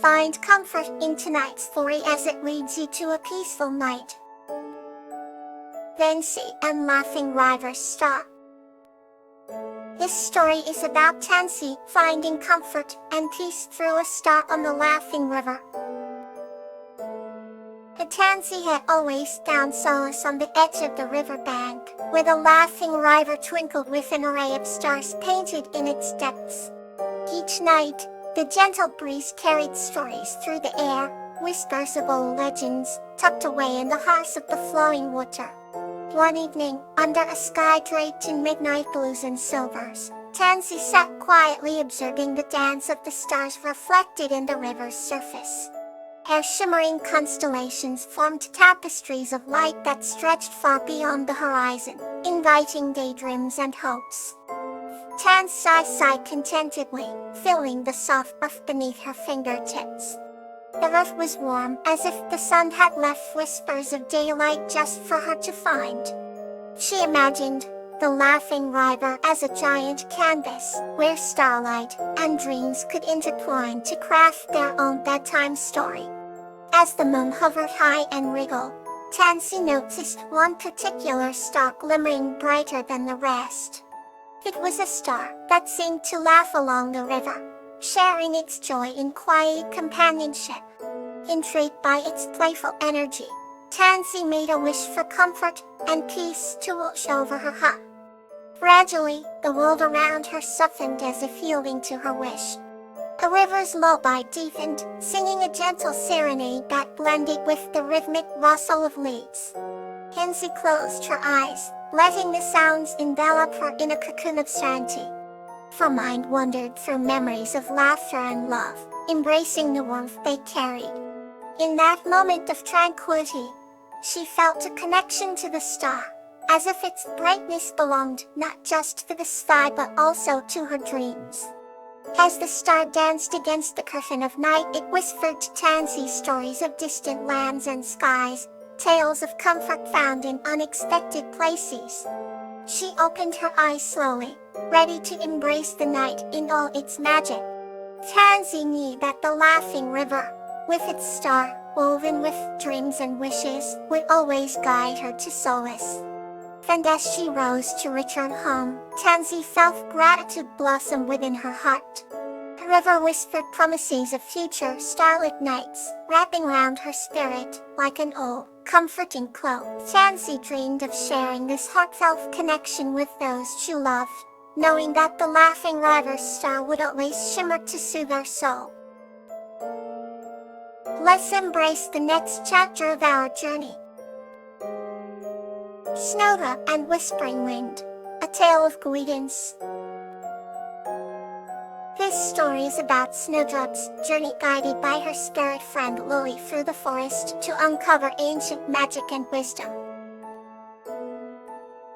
Find comfort in tonight's story as it leads you to a peaceful night. Tansy and Laughing River's Star. This story is about Tansy finding comfort and peace through a star on the Laughing River. The Tansy had always found solace on the edge of the river bank, where the laughing river twinkled with an array of stars painted in its depths. Each night, the gentle breeze carried stories through the air, whispers of old legends, tucked away in the hearts of the flowing water. One evening, under a sky draped in midnight blues and silvers, Tansy sat quietly observing the dance of the stars reflected in the river's surface. Her shimmering constellations formed tapestries of light that stretched far beyond the horizon, inviting daydreams and hopes. Tansy sighed contentedly, feeling the soft earth beneath her fingertips. The earth was warm, as if the sun had left whispers of daylight just for her to find. She imagined the laughing river as a giant canvas, where starlight and dreams could intertwine to craft their own bedtime story. As the moon hovered high and regal, Tansy noticed one particular star glimmering brighter than the rest. It was a star that seemed to laugh along the river, sharing its joy in quiet companionship. Intrigued by its playful energy, Tansy made a wish for comfort and peace to wash over her heart. Gradually, the world around her softened as if yielding to her wish. The river's lullaby deepened, singing a gentle serenade that blended with the rhythmic rustle of leaves. Tansy closed her eyes, letting the sounds envelop her in a cocoon of serenity. Her mind wandered through memories of laughter and love, embracing the warmth they carried. In that moment of tranquility, she felt a connection to the star, as if its brightness belonged not just to the sky but also to her dreams. As the star danced against the curtain of night, it whispered to Tansy stories of distant lands and skies, tales of comfort found in unexpected places. She opened her eyes slowly, ready to embrace the night in all its magic. Tansy knew that the laughing river, with its star, woven with dreams and wishes, would always guide her to solace. And as she rose to return home, Tansy felt gratitude blossom within her heart. The river whispered promises of future starlit nights, wrapping round her spirit like an old, comforting cloak. Tansy dreamed of sharing this heartfelt connection with those she loved, knowing that the laughing river's star would always shimmer to soothe her soul. Let's embrace the next chapter of our journey. Snowdrop and Whispering Wind, a tale of guidance. This story is about Snowdrop's journey guided by her spirit friend Lily through the forest to uncover ancient magic and wisdom.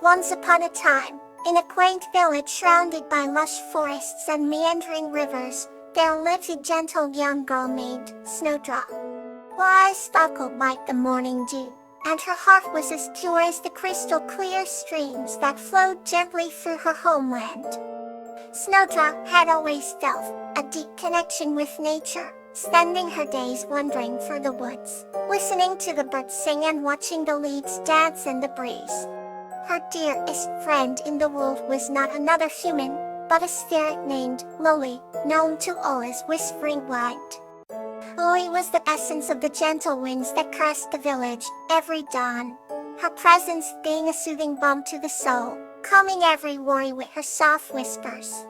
Once upon a time, in a quaint village surrounded by lush forests and meandering rivers, there lived a gentle young girl named Snowdrop. Her eyes sparkled like the morning dew, and her heart was as pure as the crystal clear streams that flowed gently through her homeland. Snowdrop had always felt a deep connection with nature, spending her days wandering through the woods, listening to the birds sing and watching the leaves dance in the breeze. Her dearest friend in the world was not another human, but a spirit named Lily, known to all as Whispering Wind. Lily was the essence of the gentle winds that caressed the village every dawn, her presence being a soothing balm to the soul, calming every worry with her soft whispers.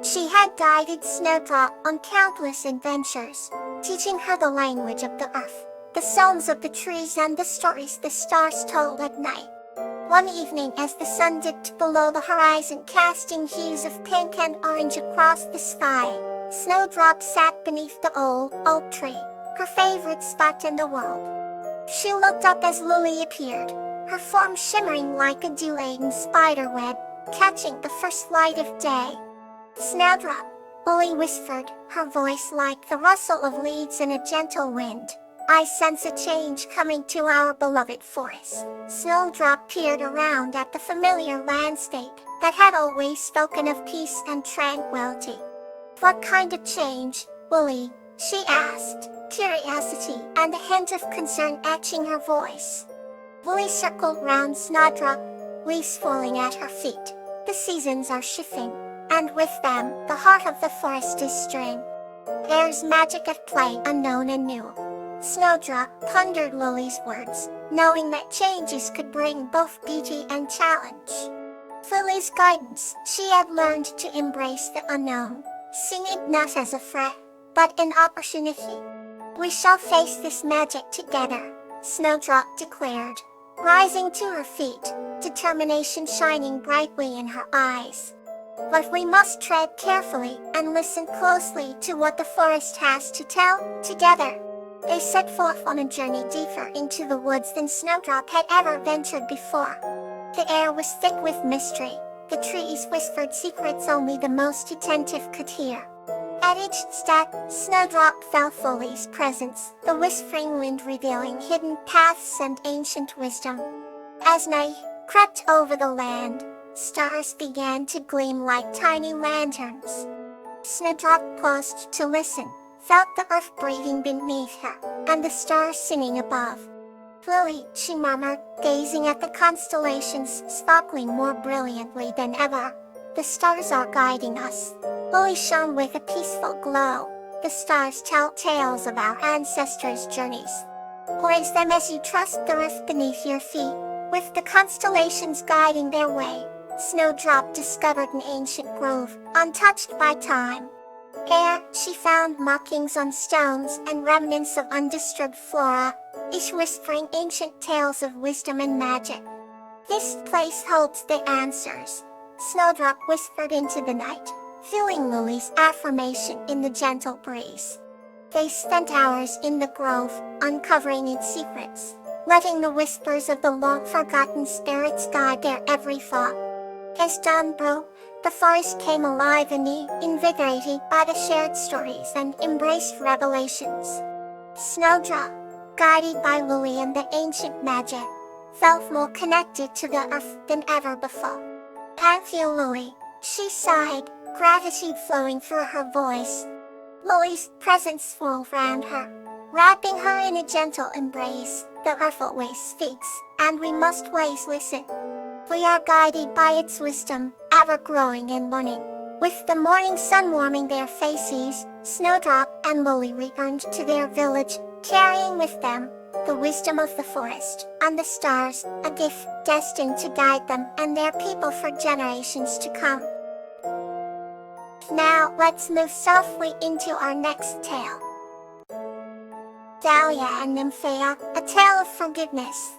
She had guided Snowdrop on countless adventures, teaching her the language of the earth, the songs of the trees and the stories the stars told at night. One evening as the sun dipped below the horizon casting hues of pink and orange across the sky, Snowdrop sat beneath the old oak tree, her favorite spot in the world. She looked up as Lily appeared, her form shimmering like a dew-laden spider web, catching the first light of day. Snowdrop, Lily whispered, her voice like the rustle of leaves in a gentle wind. I sense a change coming to our beloved forest. Snowdrop peered around at the familiar landscape that had always spoken of peace and tranquility. What kind of change, Lily? she asked, curiosity and a hint of concern etching her voice. Lily circled round Snowdrop, leaves falling at her feet. The seasons are shifting, and with them, the heart of the forest is stirring. There's magic at play, unknown and new. Snowdrop pondered Lily's words, knowing that changes could bring both beauty and challenge. Lily's guidance, she had learned to embrace the unknown, seeing it not as a threat, but an opportunity. We shall face this magic together, Snowdrop declared, rising to her feet, determination shining brightly in her eyes. But we must tread carefully and listen closely to what the forest has to tell. Together, they set forth on a journey deeper into the woods than Snowdrop had ever ventured before. The air was thick with mystery. The trees whispered secrets only the most attentive could hear. At each step, Snowdrop felt Lily's presence, the whispering wind revealing hidden paths and ancient wisdom. As night crept over the land, stars began to gleam like tiny lanterns. Snowdrop paused to listen, felt the earth breathing beneath her, and the stars singing above. Lily, she murmured, gazing at the constellations sparkling more brilliantly than ever. The stars are guiding us. Lily shone with a peaceful glow. The stars tell tales of our ancestors' journeys. Poise them as you trust the earth beneath your feet. With the constellations guiding their way, Snowdrop discovered an ancient grove, untouched by time. Here, she found markings on stones and remnants of undisturbed flora, each whispering ancient tales of wisdom and magic. This place holds the answers, Snowdrop whispered into the night, feeling Lily's affirmation in the gentle breeze. They spent hours in the grove, uncovering its secrets, letting the whispers of the long-forgotten spirits guide their every thought. As dawn broke, the forest came alive anew, invigorated by the shared stories and embraced revelations. Snowdrop, guided by Lily and the ancient magic, felt more connected to the earth than ever before. I feel Lily, she sighed, gratitude flowing through her voice. Lily's presence swirled round her, wrapping her in a gentle embrace. The earth always speaks, and we must always listen. We are guided by its wisdom, ever growing and learning. With the morning sun warming their faces, Snowdrop and Lily returned to their village, carrying with them the wisdom of the forest and the stars, a gift destined to guide them and their people for generations to come. Now, let's move softly into our next tale. Dahlia and Nymphaea, a tale of forgiveness.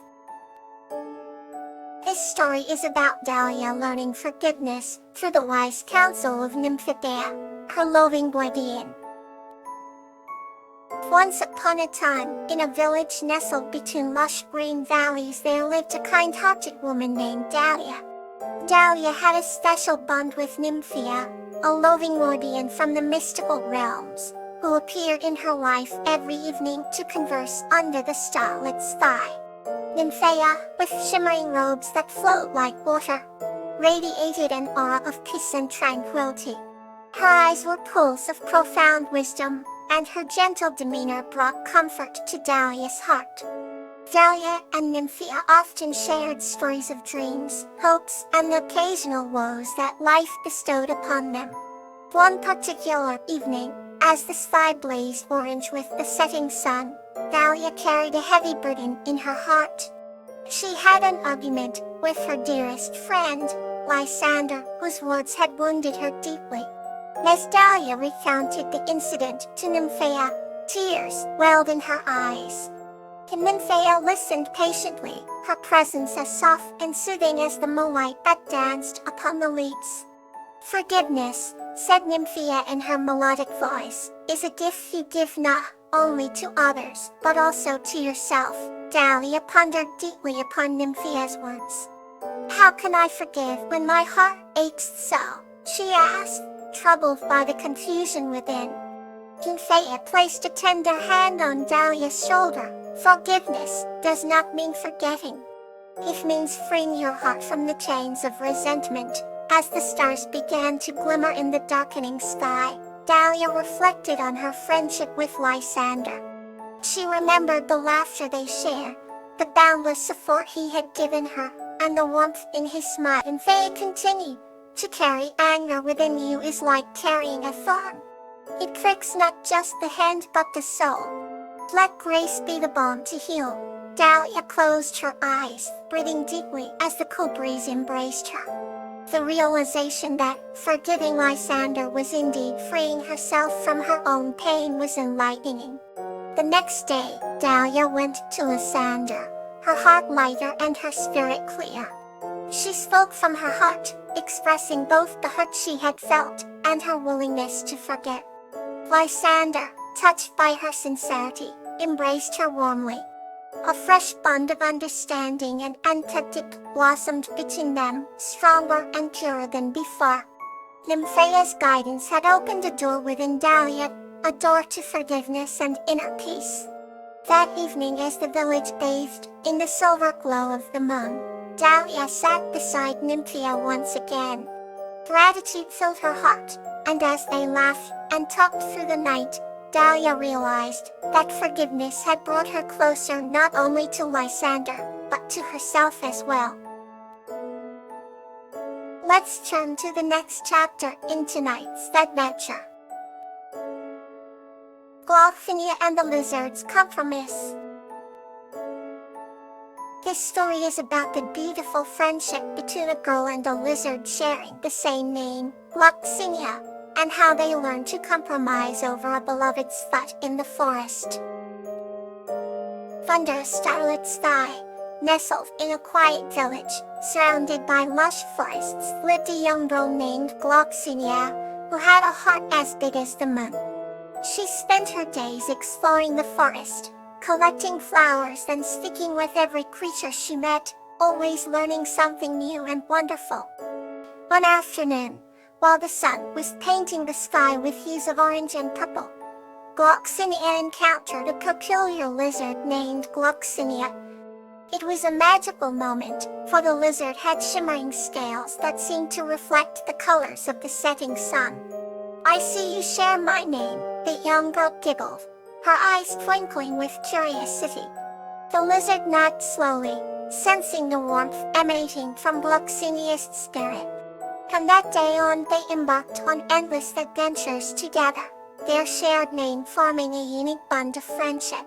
This story is about Dahlia learning forgiveness through the wise counsel of Nymphaea, her loving guardian. Once upon a time, in a village nestled between lush green valleys, there lived a kind-hearted woman named Dahlia. Dahlia had a special bond with Nymphaea, a loving guardian from the mystical realms, who appeared in her life every evening to converse under the starlit sky. Nymphaea, with shimmering robes that float like water, radiated an aura of peace and tranquility. Her eyes were pools of profound wisdom, and her gentle demeanor brought comfort to Dahlia's heart. Dahlia and Nymphaea often shared stories of dreams, hopes, and the occasional woes that life bestowed upon them. One particular evening, as the sky blazed orange with the setting sun, Dahlia carried a heavy burden in her heart. She had an argument with her dearest friend, Lysander, whose words had wounded her deeply. As Dahlia recounted the incident to Nymphaea, tears welled in her eyes. Nymphaea listened patiently, her presence as soft and soothing as the moonlight that danced upon the leaves. Forgiveness, said Nymphaea in her melodic voice, is a gift you give not only to others, but also to yourself. Dahlia pondered deeply upon Nymphaea's words. How can I forgive when my heart aches so? She asked, troubled by the confusion within. Nymphaea placed a tender hand on Dahlia's shoulder. Forgiveness does not mean forgetting. It means freeing your heart from the chains of resentment. As the stars began to glimmer in the darkening sky, Dahlia reflected on her friendship with Lysander. She remembered the laughter they shared, the boundless support he had given her, and the warmth in his smile. And they continued, to carry anger within you is like carrying a thorn. It pricks not just the hand but the soul. Let grace be the balm to heal. Dahlia closed her eyes, breathing deeply as the cool breeze embraced her. The realization that forgiving Lysander was indeed freeing herself from her own pain was enlightening. The next day, Dahlia went to Lysander, her heart lighter and her spirit clear. She spoke from her heart, expressing both the hurt she had felt and her willingness to forget. Lysander, touched by her sincerity, embraced her warmly. A fresh bond of understanding and empathy blossomed between them, stronger and purer than before. Nymphaea's guidance had opened a door within Dahlia, a door to forgiveness and inner peace. That evening, as the village bathed in the silver glow of the moon, Dahlia sat beside Nymphea once again. Gratitude filled her heart, and as they laughed and talked through the night, Dahlia realized that forgiveness had brought her closer not only to Lysander, but to herself as well. Let's turn to the next chapter in tonight's adventure. Glaucinia and the Lizard's Compromise. This story is about the beautiful friendship between a girl and a lizard sharing the same name, Glaucinia, and how they learn to compromise over a beloved spot in the forest. Under a starlit sky, nestled in a quiet village, surrounded by lush forests, lived a young girl named Glaucinia, who had a heart as big as the moon. She spent her days exploring the forest, collecting flowers and speaking with every creature she met, always learning something new and wonderful. One afternoon, while the sun was painting the sky with hues of orange and purple, Glaucinia encountered a peculiar lizard named Glaucinia. It was a magical moment, for the lizard had shimmering scales that seemed to reflect the colors of the setting sun. "I see you share my name," the young girl giggled, her eyes twinkling with curiosity. The lizard nodded slowly, sensing the warmth emanating from Glaucinia's spirit. From that day on, they embarked on endless adventures together, their shared name forming a unique bond of friendship.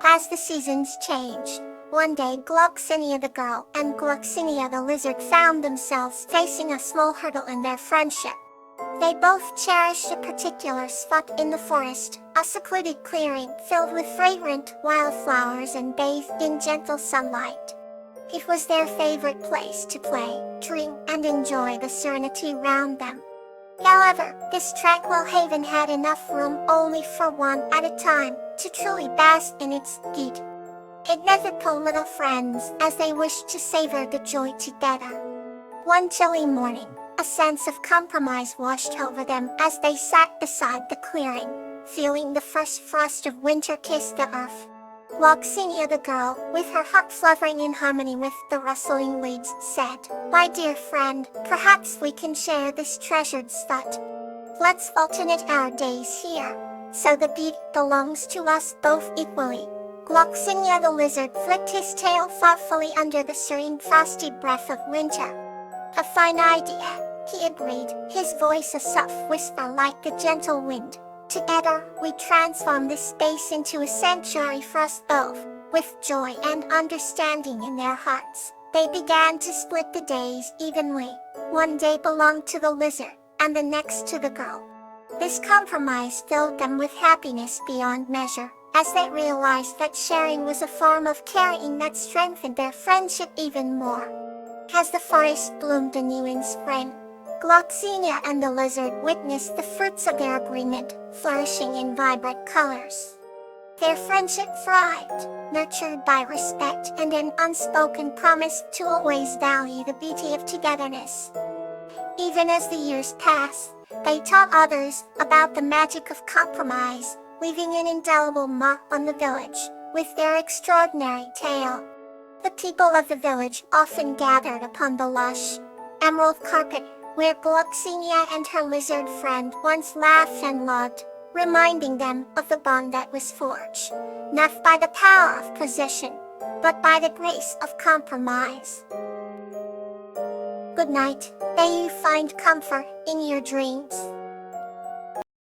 As the seasons changed, one day Glaucinia the girl and Glaucinia the lizard found themselves facing a small hurdle in their friendship. They both cherished a particular spot in the forest, a secluded clearing filled with fragrant wildflowers and bathed in gentle sunlight. It was their favorite place to play, dream, and enjoy the serenity around them. However, this tranquil haven had enough room only for one at a time to truly bask in its beauty. Inevitable little friends, as they wished to savor the joy together. One chilly morning, a sense of compromise washed over them as they sat beside the clearing, feeling the first frost of winter kiss the earth. Glaucinia the girl, with her heart fluttering in harmony with the rustling leaves, said, "My dear friend, perhaps we can share this treasured spot. Let's alternate our days here, so the beauty belongs to us both equally." Glaucinia the lizard flicked his tail thoughtfully under the serene frosty breath of winter. "A fine idea," he agreed, his voice a soft whisper like the gentle wind. Together, we transform this space into a sanctuary for us both. With joy and understanding in their hearts, they began to split the days evenly. One day belonged to the lizard, and the next to the girl. This compromise filled them with happiness beyond measure, as they realized that sharing was a form of caring that strengthened their friendship even more. As the forest bloomed anew in spring, Glaucinia and the lizard witnessed the fruits of their agreement, flourishing in vibrant colors. Their friendship thrived, nurtured by respect and an unspoken promise to always value the beauty of togetherness. Even as the years passed, they taught others about the magic of compromise, leaving an indelible mark on the village with their extraordinary tale. The people of the village often gathered upon the lush, emerald carpet, where Gloxinia and her lizard friend once laughed and loved, reminding them of the bond that was forged, not by the power of position, but by the grace of compromise. Good night. May you find comfort in your dreams.